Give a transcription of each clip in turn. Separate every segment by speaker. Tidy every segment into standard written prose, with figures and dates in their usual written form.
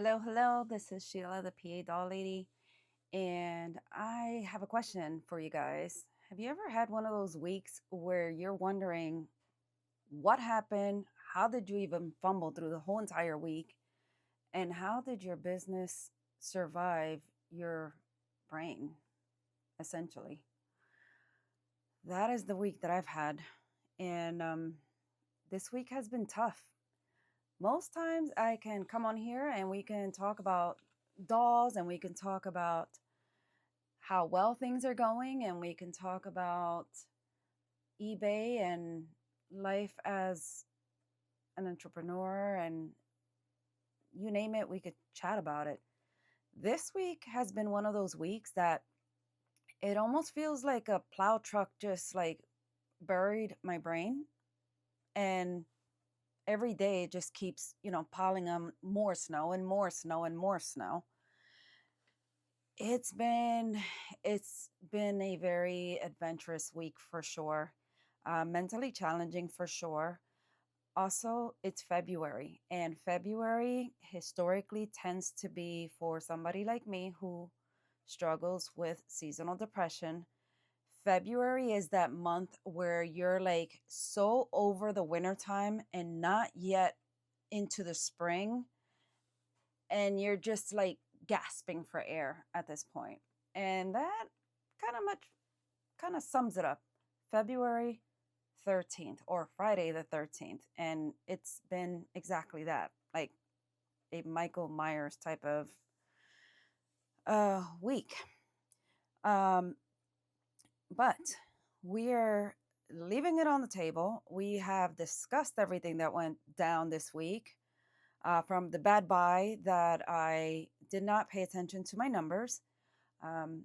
Speaker 1: Hello, hello. This is Sheila, the PA doll lady, and I have a question for you guys. Have you ever had one of those weeks where you're wondering what happened? How did you even fumble through the whole entire week? And how did your business survive your brain, essentially? That is the week that I've had. And this week has been tough. Most times I can come on here and we can talk about dolls and we can talk about how well things are going, and we can talk about eBay and life as an entrepreneur, and you name it, we could chat about it. This week has been one of those weeks that it almost feels like a plow truck just like buried my brain, and every day it just keeps, piling on more snow and more snow and more snow. It's been it's been a very adventurous week for sure. Mentally challenging for sure. Also, it's February, and February historically tends to be for somebody like me who struggles with seasonal depression. February is that month where you're like so over the winter time and not yet into the spring, and you're just like gasping for air at this point. And that kind of sums it up. February 13th or Friday the 13th. And it's been exactly that, like a Michael Myers type of week. Um, but we are leaving it on the table. We have discussed everything that went down this week, from the bad buy that I did not pay attention to my numbers, um,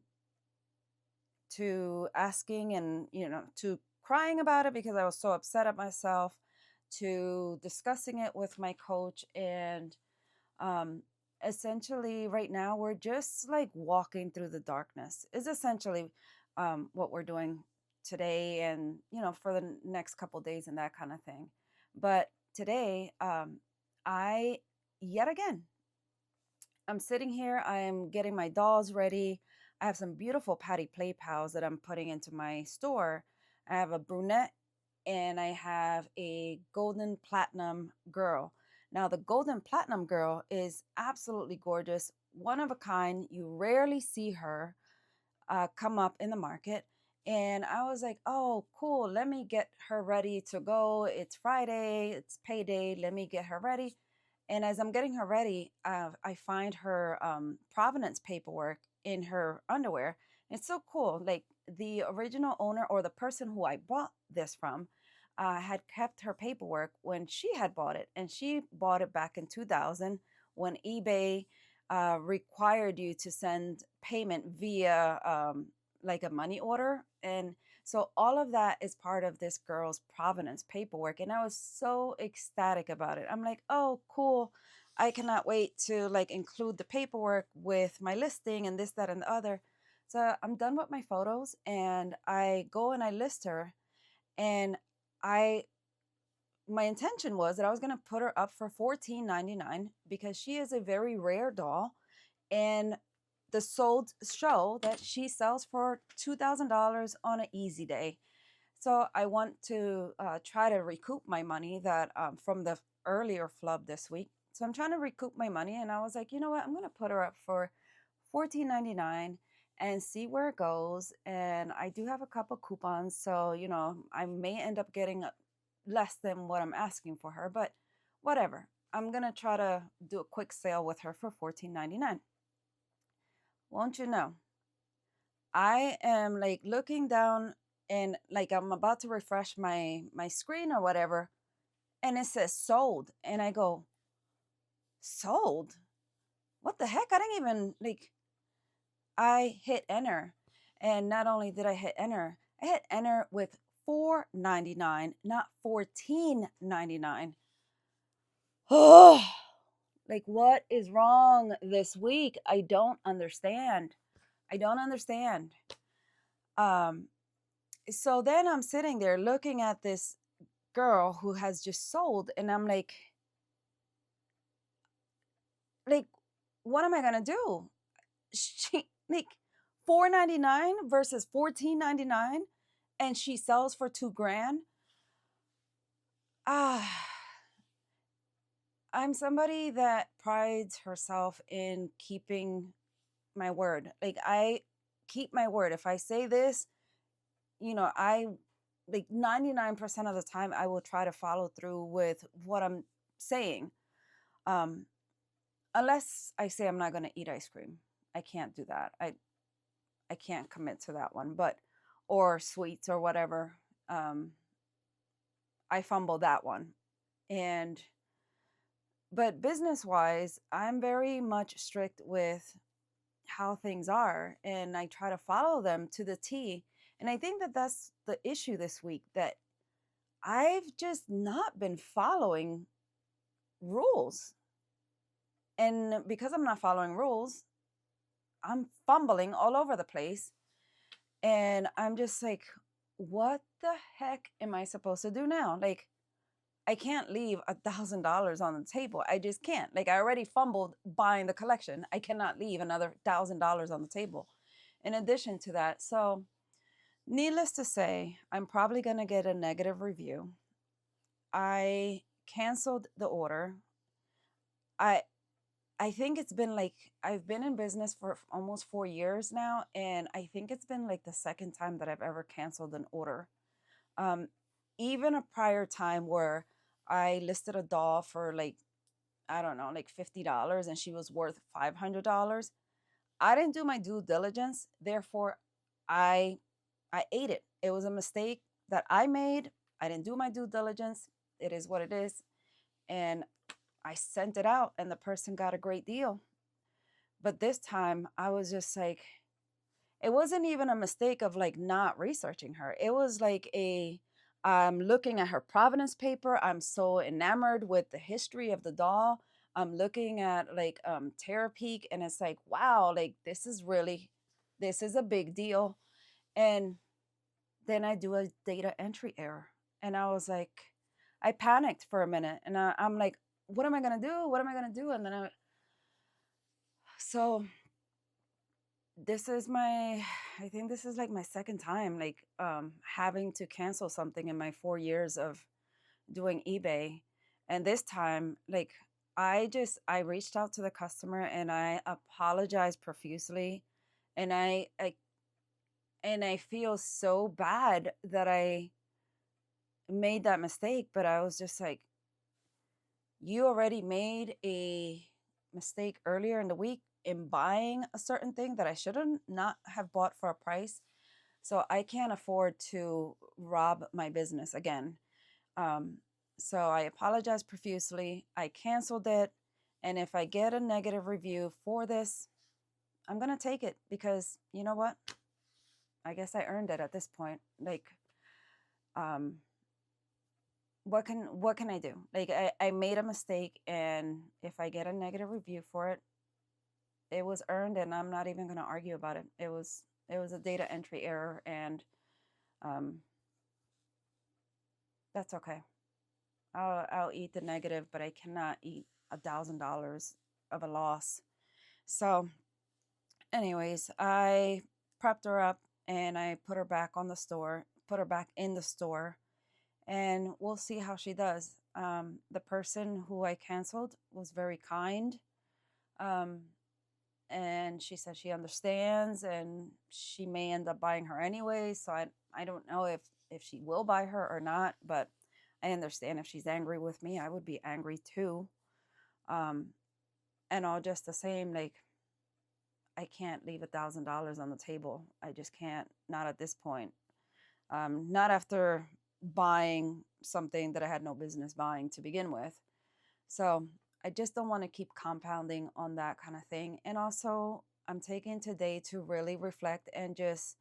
Speaker 1: to asking and, to crying about it because I was so upset at myself, to discussing it with my coach. And um, essentially, right now, we're just like walking through the darkness, is essentially what we're doing today and, for the next couple days and that kind of thing. But today, I, yet again, I'm sitting here, I'm getting my dolls ready. I have some beautiful Patty Play Pals that I'm putting into my store. I have a brunette and I have a golden platinum girl. Now, the golden platinum girl is absolutely gorgeous, one of a kind. You rarely see her come up in the market. And I was like, oh, cool. Let me get her ready to go. It's Friday, it's payday. Let me get her ready. And as I'm getting her ready, I find her provenance paperwork in her underwear. It's so cool. Like the original owner or the person who I bought this from had kept her paperwork when she had bought it. And she bought it back in 2000 when eBay required you to send payment via like a money order. And so all of that is part of this girl's provenance paperwork. And I was so ecstatic about it. I'm like, oh, cool. I cannot wait to like include the paperwork with my listing and this, that, and the other. So I'm done with my photos and I go and I list her. And I my intention was that I was going to put her up for $14.99 because she is a very rare doll, and the sold show that she sells for $2,000 on an easy day. So I want to try to recoup my money that from the earlier flub this week. So I'm trying to recoup my money, and I was like, you know what? I'm going to put her up for $14.99 and see where it goes. And I do have a couple coupons, so I may end up getting less than what I'm asking for her, but whatever. I'm gonna try to do a quick sale with her for $14.99. Won't you know? I am like looking down and like I'm about to refresh my screen or whatever, and it says sold, and I go, sold? What the heck? I didn't even like. I hit enter, and not only did I hit enter, I hit enter with $4.99, not $14.99. Oh, like, what is wrong this week? I don't understand. I don't understand. Um, so then I'm sitting there looking at this girl who has just sold, and I'm like, what am I gonna do? She like $4.99 versus $14.99, and she sells for 2 grand. Ah, I'm somebody that prides herself in keeping my word. Like, I keep my word. If I say this, I like 99% of the time I will try to follow through with what I'm saying. Um, Unless I say I'm not going to eat ice cream. I can't do that. I can't commit to that one, but or sweets or whatever. Um, I fumble that one. And but business wise, I'm very much strict with how things are, and I try to follow them to the T. And I think that that's the issue this week, that I've just not been following rules. And because I'm not following rules, I'm fumbling all over the place. And I'm just like, what the heck am I supposed to do now? Like, I can't leave $1,000 on the table. I just can't. Like, I already fumbled buying the collection. I cannot leave another $1,000 on the table in addition to that. So, needless to say, I'm probably going to get a negative review. I canceled the order. I I think it's been like, I've been in business for almost 4 years now, and I think it's been like the second time that I've ever canceled an order. Um, Even a prior time where I listed a doll for like, I don't know, like $50, and she was worth $500. I didn't do my due diligence, therefore I I ate it. It was a mistake that I made. I didn't do my due diligence. It is what it is, and I sent it out, and the person got a great deal. But this time I was just like, it wasn't even a mistake of like not researching her. It was like I'm looking at her provenance paper. I'm so enamored with the history of the doll. I'm looking at like Terapeak, and it's like, wow, like this is a big deal. And then I do a data entry error. And I was like, I panicked for a minute, and I'm like, what am I gonna do? What am I gonna do? And then so this is my, I think this is like my second time like having to cancel something in my 4 years of doing eBay. And this time, like, I reached out to the customer and I apologized profusely. And I feel so bad that I made that mistake, but I was just like, you already made a mistake earlier in the week in buying a certain thing that I shouldn't not have bought for a price. So I can't afford to rob my business again. Um, so I apologize profusely. I canceled it. And if I get a negative review for this, I'm going to take it, because you know what? I guess I earned it at this point. Like, um, what can I do? Like, I made a mistake, and if I get a negative review for it, it was earned, and I'm not even going to argue about it. It was a data entry error, and um, that's okay. I'll eat the negative, but I cannot eat $1,000 of a loss. So, anyways, I prepped her up and I put her back in the store, and we'll see how she does. The person who I canceled was very kind. Um, and she said she understands, and she may end up buying her anyway. So I don't know if she will buy her or not, but I understand if she's angry with me. I would be angry too. Um, and all just the same, like, I can't leave $1,000 on the table. I just can't. Not at this point. Not after buying something that I had no business buying to begin with. So I just don't want to keep compounding on that kind of thing. And also, I'm taking today to really reflect and just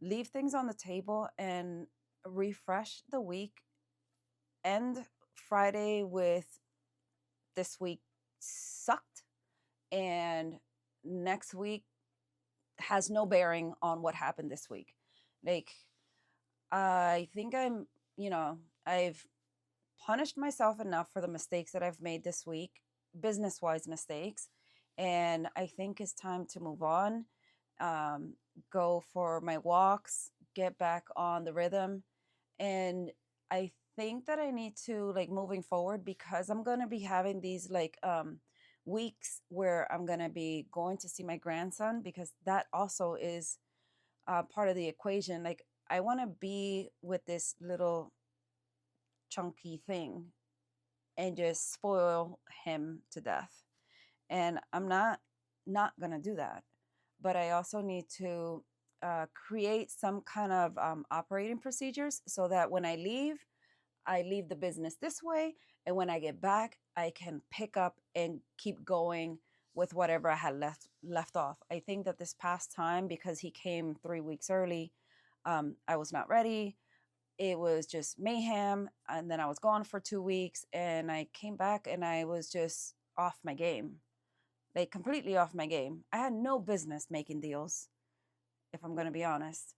Speaker 1: leave things on the table and refresh the week. End Friday with, this week sucked, and next week has no bearing on what happened this week. Like, I think I've punished myself enough for the mistakes that I've made this week, business wise mistakes. And I think it's time to move on, um, go for my walks, get back on the rhythm. And I think that I need to, like, moving forward, because I'm going to be having these like weeks where I'm going to be going to see my grandson, because that also is part of the equation. Like, I want to be with this little chunky thing and just spoil him to death. And I'm not going to do that. But I also need to create some kind of operating procedures so that when I leave the business this way, and when I get back, I can pick up and keep going with whatever I had left off. I think that this past time, because he came 3 weeks early, I was not ready. It was just mayhem, and then I was gone for 2 weeks, and I came back and I was just off my game, like completely off my game. I had no business making deals, if I'm going to be honest,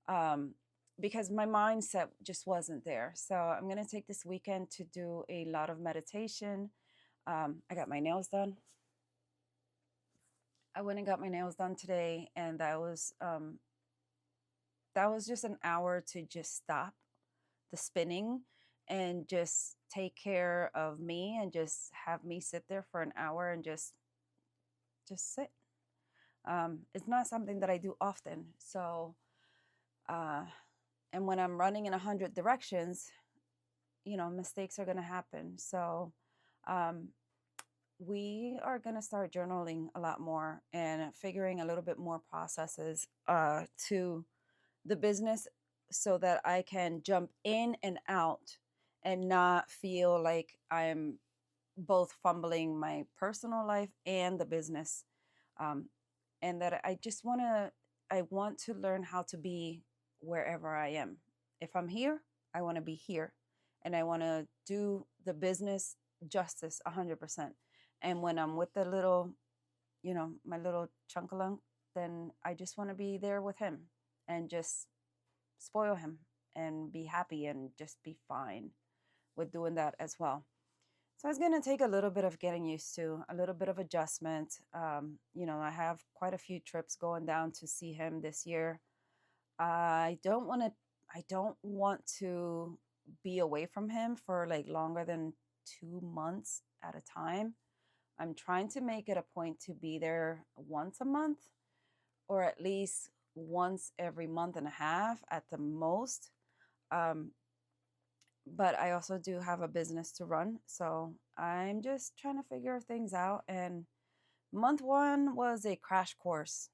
Speaker 1: um, because my mindset just wasn't there. So I'm going to take this weekend to do a lot of meditation. I got my nails done. I went and got my nails done today, and that was just an hour to just stop the spinning and just take care of me, and just have me sit there for an hour and just sit. It's not something that I do often. So, uh, and when I'm running in 100 directions, mistakes are going to happen. So, um, we are going to start journaling a lot more and figuring a little bit more processes to the business, so that I can jump in and out and not feel like I'm both fumbling my personal life and the business. Um, and that I want to learn how to be wherever I am. If I'm here, I want to be here, and I want to do the business justice 100%. And when I'm with the little, my little chunkalunk, then I just want to be there with him and just spoil him and be happy and just be fine with doing that as well. So it's going to take a little bit of getting used to, a little bit of adjustment. I have quite a few trips going down to see him this year. I don't want to. I don't want to be away from him for like longer than 2 months at a time. I'm trying to make it a point to be there once a month, or at least once every month and a half at the most. Um, but I also do have a business to run. So I'm just trying to figure things out. And month one was a crash course.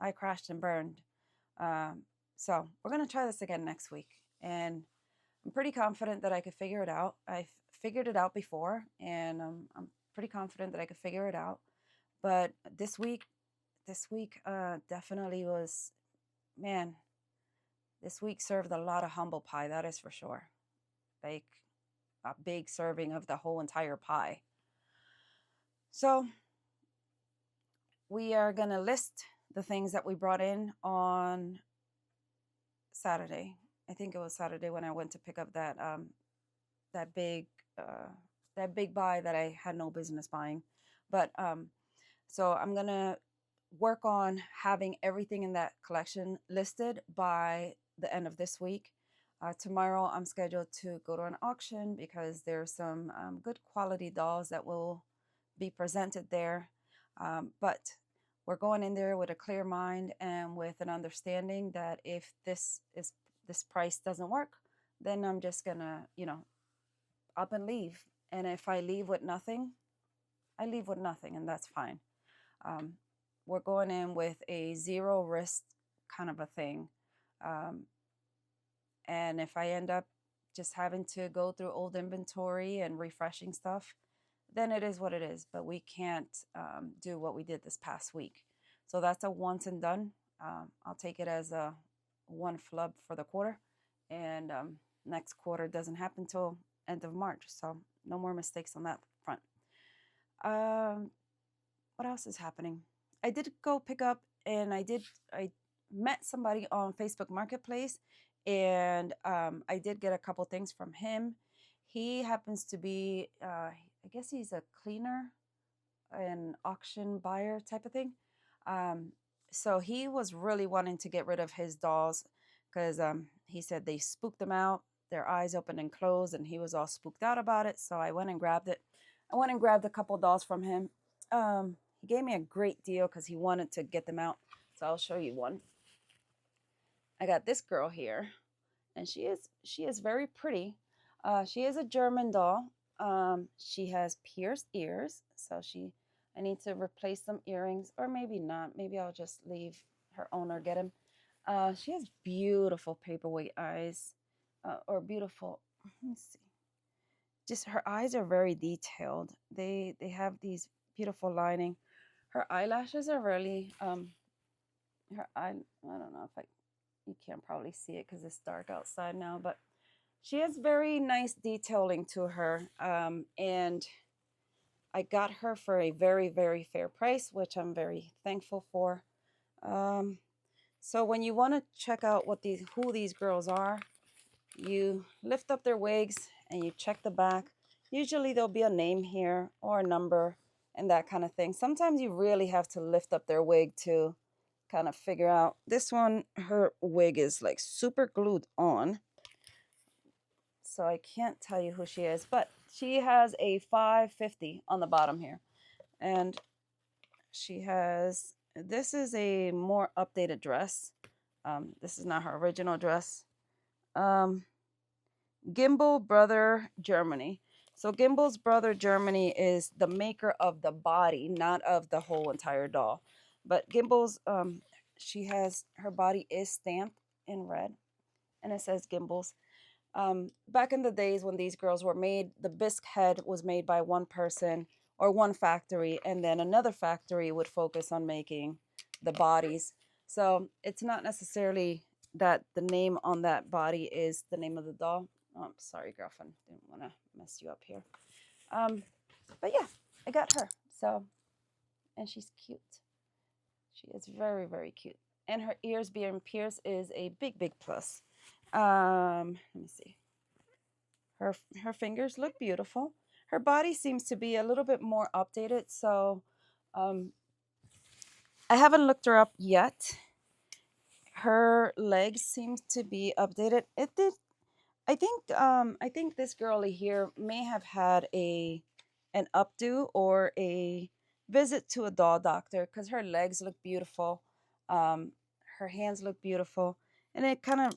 Speaker 1: I crashed and burned. Um, so we're going to try this again next week. And I'm pretty confident that I could figure it out. I've figured it out before, and I'm pretty confident that I could figure it out. But this week definitely was, man, this week served a lot of humble pie, that is for sure. Like a big serving of the whole entire pie. So we are going to list the things that we brought in on Saturday. I think it was Saturday when I went to pick up that big uh, that big buy that I had no business buying. But so I'm gonna work on having everything in that collection listed by the end of this week. Tomorrow, I'm scheduled to go to an auction because there's some good quality dolls that will be presented there. But we're going in there with a clear mind and with an understanding that if this price doesn't work, then I'm just gonna, up and leave. And if I leave with nothing, I leave with nothing, and that's fine. Um, we're going in with a zero risk kind of a thing. Um, and if I end up just having to go through old inventory and refreshing stuff, then it is what it is. But we can't do what we did this past week. So that's a once and done. I'll take it as a one flub for the quarter. And next quarter doesn't happen till end of March. So no more mistakes on that front. What else is happening? I did go pick up, and I met somebody on Facebook Marketplace, and I did get a couple things from him. He happens to be, I guess he's a cleaner. an auction buyer type of thing. Um, so he was really wanting to get rid of his dolls because he said they spooked him out, their eyes opened and closed, and he was all spooked out about it. So I went and grabbed it. I went and grabbed a couple dolls from him. He gave me a great deal because he wanted to get them out. So I'll show you one. I got this girl here, and she is very pretty. She is a German doll. She has pierced ears, so I need to replace some earrings, or maybe not. Maybe I'll just leave her owner get him. She has beautiful paperweight eyes, or beautiful. Let me see. Just her eyes are very detailed. They have these beautiful lining. Her eyelashes are really her eye. I don't know if I you can't probably see it because it's dark outside now, but she has very nice detailing to her. And I got her for a very, very fair price, which I'm very thankful for. Um, so when you want to check out who these girls are, you lift up their wigs and you check the back. Usually there'll be a name here or a number and that kind of thing. Sometimes you really have to lift up their wig to kind of figure out. This one, her wig is like super glued on, so I can't tell you who she is, but she has a 550 on the bottom here. And this is a more updated dress. This is not her original dress. Gimbal Brother Germany. So Gimbal's Brother Germany is the maker of the body, not of the whole entire doll. But Gimbal's, her body is stamped in red, and it says Gimbal's. Back in the days when these girls were made, the bisque head was made by one person or one factory, and then another factory would focus on making the bodies. So it's not necessarily that the name on that body is the name of the doll. Oh, I'm sorry, girlfriend. Didn't want to mess you up here. Um, but yeah, I got her. So, and she's cute. She is very, very cute. And her ears being pierced is a big, big plus. Let me see. Her fingers look beautiful. Her body seems to be a little bit more updated, so um, I haven't looked her up yet. Her legs seem to be updated. It did. I think this girlie here may have had an updo or a visit to a doll doctor because her legs look beautiful. Um, her hands look beautiful, and it kind of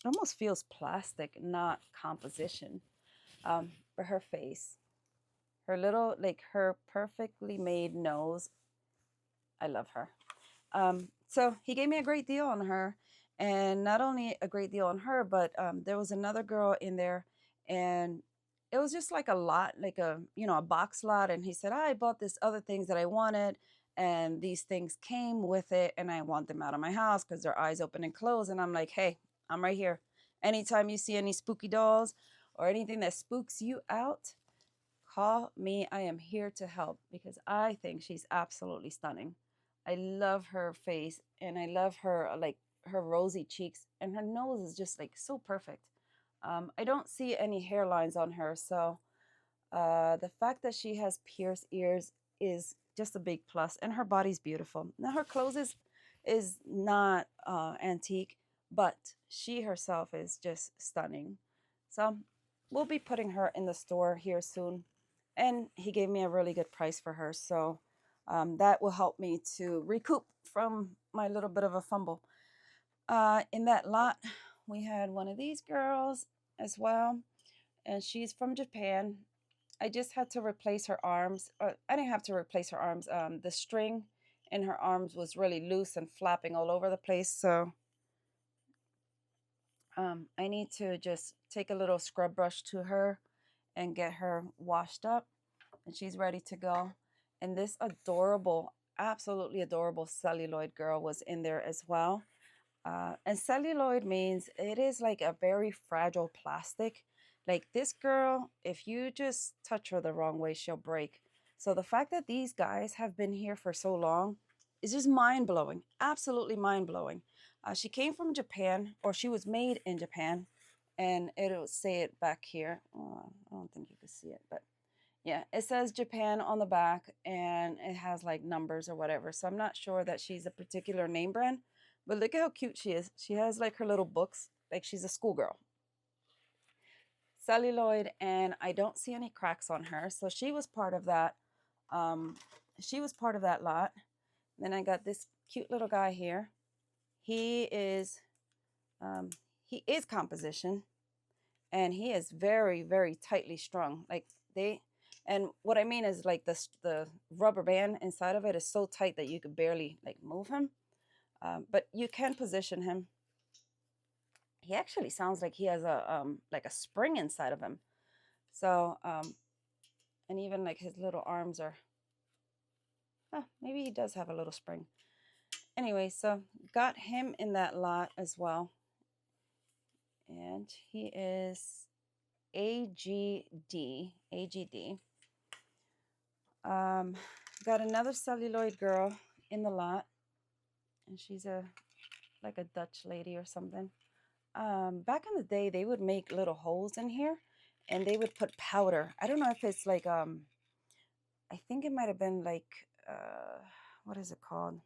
Speaker 1: almost feels plastic, not composition. For her face, her little, like her perfectly made nose. I love her. So he gave me a great deal on her, and not only a great deal on her, but there was another girl in there, and it was just like a lot, like a box lot. And he said, I bought this other things that I wanted, and these things came with it, and I want them out of my house because their eyes open and close. And I'm like, hey, I'm right here. Anytime you see any spooky dolls or anything that spooks you out, call me. I am here to help because I think she's absolutely stunning. I love her face, and I love her like her rosy cheeks, and her nose is just like so perfect. I don't see any hairlines on her, so the fact that she has pierced ears is just a big plus, and her body's beautiful. Now her clothes is not antique, but she herself is just stunning. So we'll be putting her in the store here soon, and he gave me a really good price for her, so that will help me to recoup from my little bit of a fumble. In that lot, we had one of these girls as well, and she's from Japan. I just had to replace her arms. I didn't have to replace her arms. The string in her arms was really loose and flapping all over the place. So I need to just take a little scrub brush to her and get her washed up. And she's ready to go. And this adorable, absolutely adorable celluloid girl was in there as well. And celluloid means it is like a very fragile plastic. Like this girl, if you just touch her the wrong way, she'll break. So the fact that these guys have been here for so long is just mind blowing, absolutely mind blowing. She came from Japan, or she was made in Japan, and it'll say it back here. Oh, I don't think you can see it, but Yeah, it says Japan on the back and it has like numbers or whatever. So I'm not sure that she's a particular name brand, but look at how cute she is. She has like her little books, like she's a schoolgirl. Celluloid, and I don't see any cracks on her. So she was part of that. Um, she was part of that lot. Then I got this cute little guy here. He is um, he is composition, and he is very very tightly strung. Like they, and what I mean is like the rubber band inside of it is so tight that you could barely like move him. But you can position him. He actually sounds like he has a like a spring inside of him. So and even like his little arms are. Maybe he does have a little spring. Anyway, so got him in that lot as well, and he is AGD. AGD. Got another celluloid girl in the lot, and she's a like a Dutch lady or something. Back in the day, they would make little holes in here, and they would put powder. I don't know if it's like I think it might have been like what is it called?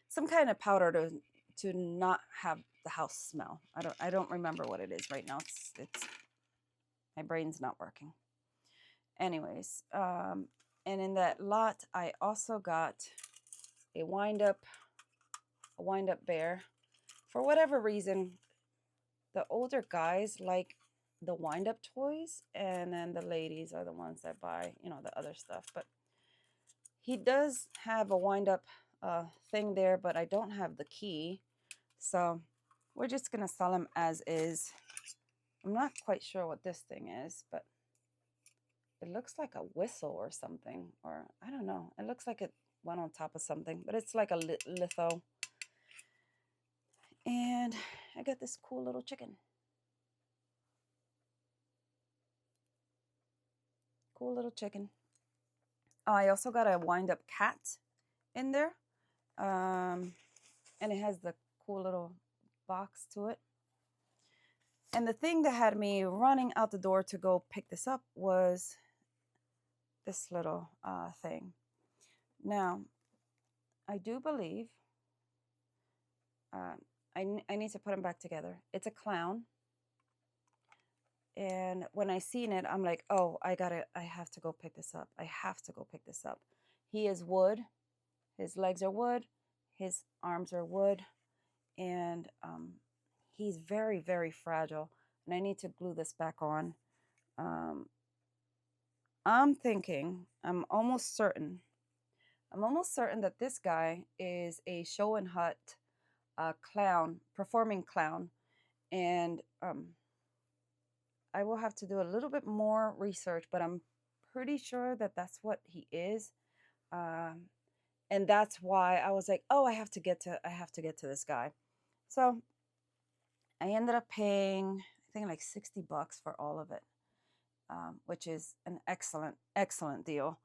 Speaker 1: Some kind of powder to not have the house smell. I don't remember what it is right now. It's my brain's not working. Anyways, and in that lot, I also got a wind up bear. For whatever reason, the older guys like the wind up toys, and then the ladies are the ones that buy, the other stuff. But he does have a wind up thing there, but I don't have the key. So we're just going to sell him as is. I'm not quite sure what this thing is, but it looks like a whistle or something, or I don't know. It looks like it went on top of something, but it's like a litho. And I got this cool little chicken. Cool little chicken. I also got a wind-up cat in there. And it has the cool little box to it. And the thing that had me running out the door to go pick this up was this little thing. Now, I do believe I need to put them back together. It's a clown. And when I seen it, I'm like, oh, I have to go pick this up. I have to go pick this up. He is wood. His legs are wood. His arms are wood. And he's very, very fragile. And I need to glue this back on. I'm almost certain that this guy is a show and hut clown, performing clown. And I will have to do a little bit more research, but I'm pretty sure that that's what he is. And that's why I was like, oh, I have to get to this guy. So I ended up paying, I think like $60 for all of it, which is an excellent deal.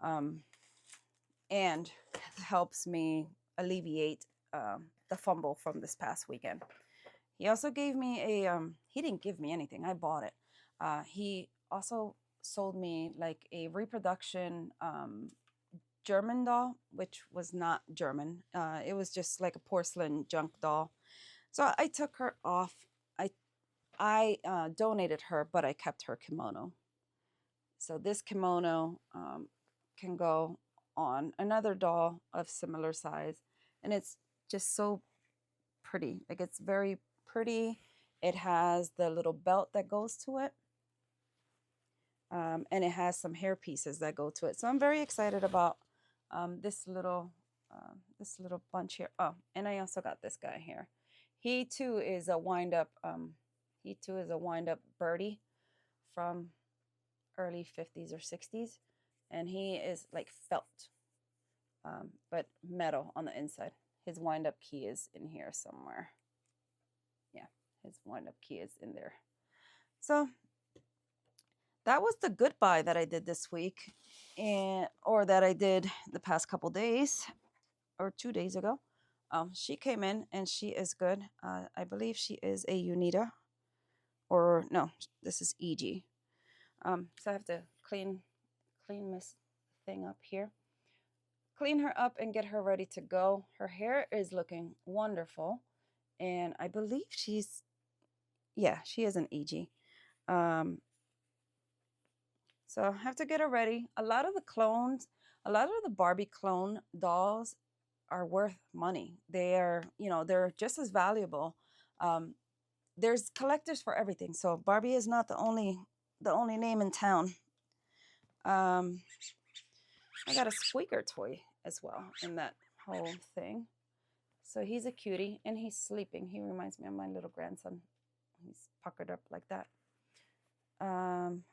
Speaker 1: And helps me alleviate the fumble from this past weekend. He also gave me he didn't give me anything. I bought it. He also sold me like a reproduction German doll, which was not German. It was just like a porcelain junk doll. So I took her off. I donated her, but I kept her kimono. So this kimono can go on another doll of similar size, and it's just so pretty. Like, it's very pretty. It has the little belt that goes to it, and it has some hair pieces that go to it. So I'm very excited about this little bunch here. Oh, and I also got this guy here. He too is a wind up birdie from early 50s or 60s, and he is like felt, but metal on the inside. His wind up key is in here somewhere. Yeah, his wind up key is in there. So that was the goodbye that I did this week, or that I did the past couple days, or 2 days ago. She came in and she is good. I believe she is a Unita, or no, this is EG. So I have to clean this thing up here. Clean her up and get her ready to go. Her hair is looking wonderful. And I believe she's, yeah, she is an EG. Um, so I have to get her ready. A lot of the Barbie clone dolls are worth money. They are, they're just as valuable. Um, there's collectors for everything. So Barbie is not the only name in town. I got a squeaker toy as well in that whole thing. So he's a cutie and he's sleeping. He reminds me of my little grandson. He's puckered up like that.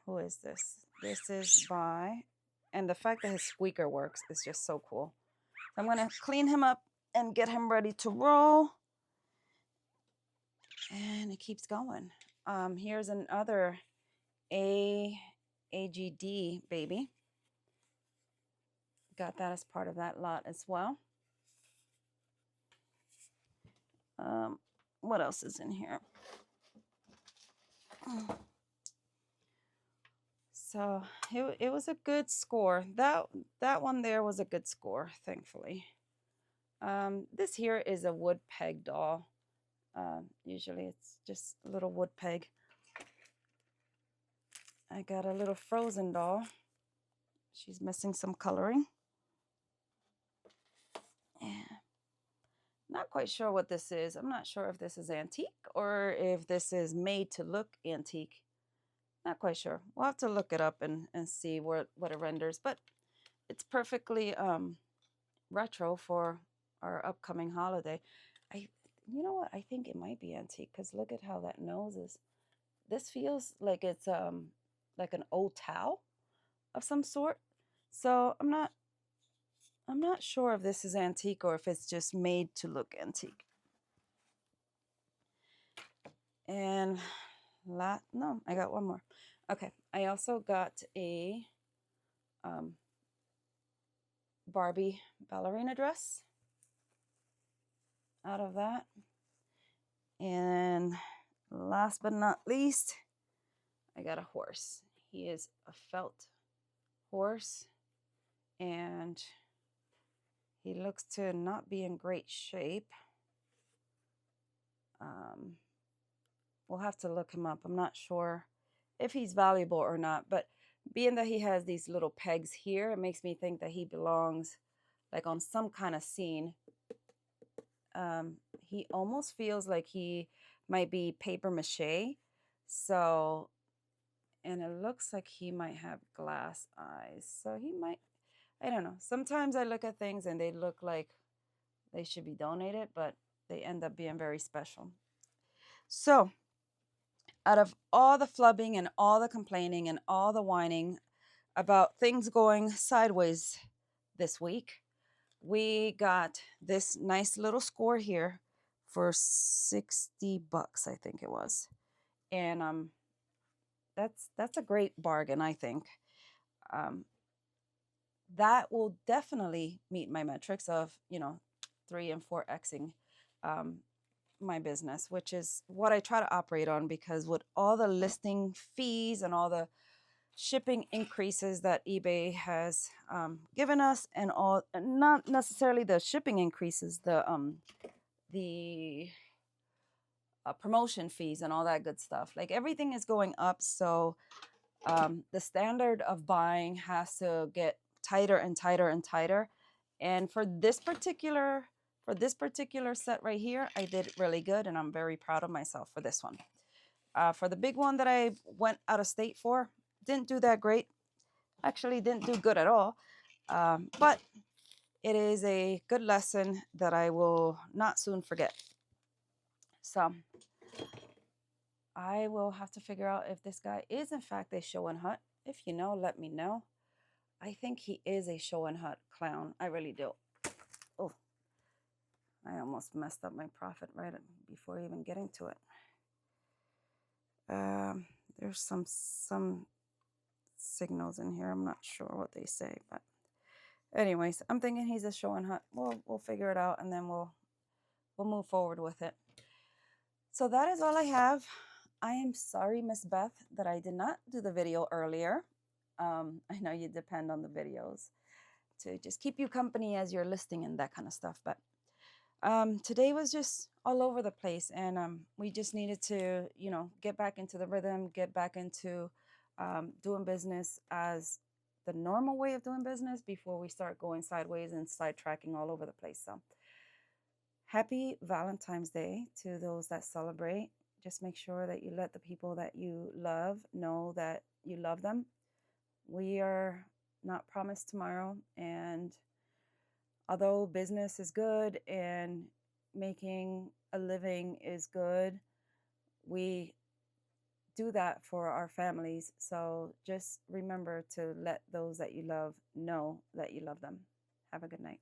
Speaker 1: Who is this? This is by, and the fact that his squeaker works is just so cool. So I'm gonna clean him up and get him ready to roll. And it keeps going. Here's another AGD baby. Got that as part of that lot as well. What else is in here? So it was a good score. That one there was a good score, thankfully. This here is a wood peg doll. Usually it's just a little wood peg. I got a little Frozen doll. She's missing some coloring. Yeah. Not quite sure what this is. I'm not sure if this is antique or if this is made to look antique. Not quite sure. We'll have to look it up and see what it renders. But it's perfectly retro for our upcoming holiday. You know what? I think it might be antique because look at how that nose is. This feels like it's like an old towel of some sort. So I'm not sure if this is antique or if it's just made to look antique. And no, I got one more. Okay, I also got a Barbie ballerina dress out of that. And last but not least, I got a horse. He is a felt horse and he looks to not be in great shape. We'll have to look him up. I'm not sure if he's valuable or not, but being that he has these little pegs here, it makes me think that he belongs like on some kind of scene. He almost feels like he might be paper mache. So, and it looks like he might have glass eyes. So he might, I don't know. Sometimes I look at things and they look like they should be donated, but they end up being very special. So, out of all the flubbing and all the complaining and all the whining about things going sideways this week, we got this nice little score here for $60, I think it was. And that's a great bargain, I think. That will definitely meet my metrics of 3 and 4xing my business, which is what I try to operate on, because with all the listing fees and all the shipping increases that eBay has given us, and not necessarily the shipping increases, the promotion fees and all that good stuff, like everything is going up. So the standard of buying has to get tighter and tighter and tighter. And for this particular set right here, I did really good, and I'm very proud of myself for this one. For the big one that I went out of state for, didn't do that great. Actually, didn't do good at all. But it is a good lesson that I will not soon forget. So I will have to figure out if this guy is in fact a show and hut. If you know, let me know. I think he is a show and hut clown. I really do. Oh, I almost messed up my profit right before even getting to it. There's some signals in here. I'm not sure what they say, but anyways, I'm thinking he's a show and hut. We'll figure it out, and then we'll move forward with it. So that is all I have. I am sorry, Miss Beth, that I did not do the video earlier. I know you depend on the videos to just keep you company as you're listening and that kind of stuff. But today was just all over the place, and we just needed to, get back into the rhythm, get back into doing business as the normal way of doing business before we start going sideways and sidetracking all over the place. So happy Valentine's Day to those that celebrate. Just make sure that you let the people that you love know that you love them. We are not promised tomorrow, and although business is good and making a living is good, we do that for our families. So just remember to let those that you love know that you love them. Have a good night.